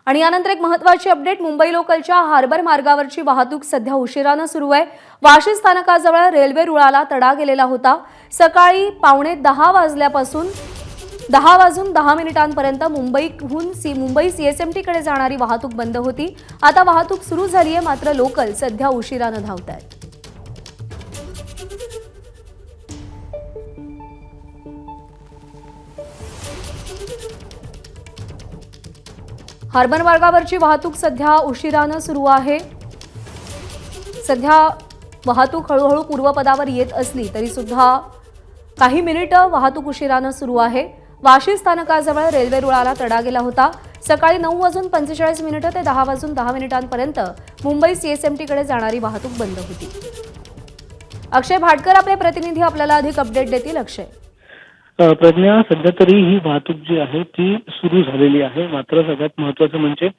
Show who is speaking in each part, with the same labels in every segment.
Speaker 1: आणि यानंतर एक महत्त्वाची अपडेट, मुंबई लोकलच्या हार्बर मार्गावरची वाहतूक सध्या उशिराने सुरू आहे। वाशी स्थानकाजवळ रेल्वे रुळाला तडा गेलेला होता। सकाळी 9:15 वाजल्यापासून 10:10 मुंबईहून मुंबई सीएसएमटी कडे जाणारी वाहतूक बंद होती। आता वाहतूक सुरू झाली आहे, मात्र लोकल सध्या उशिराने धावत आहे। हार्बर मार्गावरची वाहतूक सध्या उशिराने सुरू आहे। सध्या वाहतूक हळूहळू पूर्वपदावर येत असली तरी सुद्धा काही मिनिटे वाहतूक उशिराने सुरू आहे। वाशी स्थानकाजवळ रेल्वे रुळाला तडा गेला होता। सकाळी 9:45 ते 10:10 मुंबई सीएसएमटी कडे जाणारी वाहतूक बंद होती। अक्षय भाटकर आपले प्रतिनिधी आपल्याला अधिक अपडेट देतील। अक्षय,
Speaker 2: प्रज्ञा, सध्या तरी ही वाहतूक जी आहे ती सुरू झालेली आहे, मात्र सगळ्यात महत्त्वाचं म्हणजे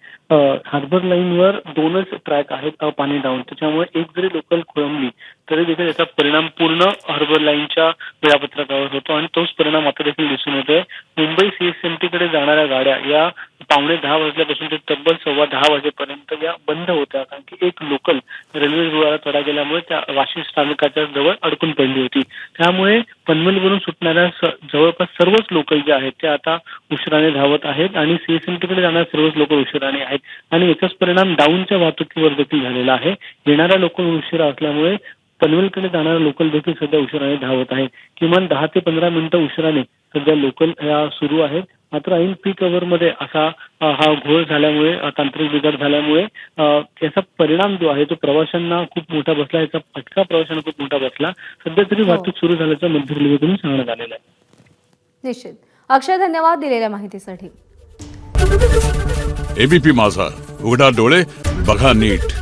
Speaker 2: हार्बर लाईनवर 2च ट्रॅक आहेत अप आणि डाऊन, त्याच्यामुळे एक जरी लोकल खोळंबली तरी देखील याचा परिणाम पूर्ण हार्बर लाईनच्या वेळापत्रकावर होतो आणि तोच परिणाम आता देखील दिसून येतोय। मुंबई सीएसएमटी कडे जाणाऱ्या गाड्या या 9:15 वाजल्यापासून ते तब्बल 10:15 वाजेपर्यंत या बंद होत्या, कारण की एक लोकल रेल्वे रुळाला तडा गेल्यामुळे त्या वाशी स्थानकाच्या जवळ अडकून पडली होती। त्यामुळे पनवेलवरून सुटणाऱ्या जवळपास सर्वच लोकल जे आहेत ते आता उशिराने धावत आहेत आणि सीएसएमटी कडे जाणाऱ्या सर्वच लोकल उशिराने आहेत आणि याचाच परिणाम डाऊनच्या वाहतुकीवर देखील झालेला आहे। येणाऱ्या लोकल उशिरा असल्यामुळे पनवेलकडे जाणाऱ्या लोकल देखील सध्या उशिराने धावत आहे। किमान 10 ते 15 मिनिटं उशिराने सध्या लोकल या सुरू आहेत, मात्र ऐन पीक अवरमध्ये असा हा घोळ झाल्यामुळे, तांत्रिक बिघाड झाल्यामुळे याचा परिणाम जो आहे तो प्रवाशांना खूप मोठा बसला, याचा फटका प्रवाशांना खूप मोठा बसला। सध्या तरी वाहतूक सुरू झाल्याचं मध्य रेल्वेकडून सांगण्यात आलेलं आहे।
Speaker 1: निश्चित। अक्षय, धन्यवाद दिलेल्या माहितीसाठी।
Speaker 3: एबीपी माझा, उघडा डोळे बघा नीट।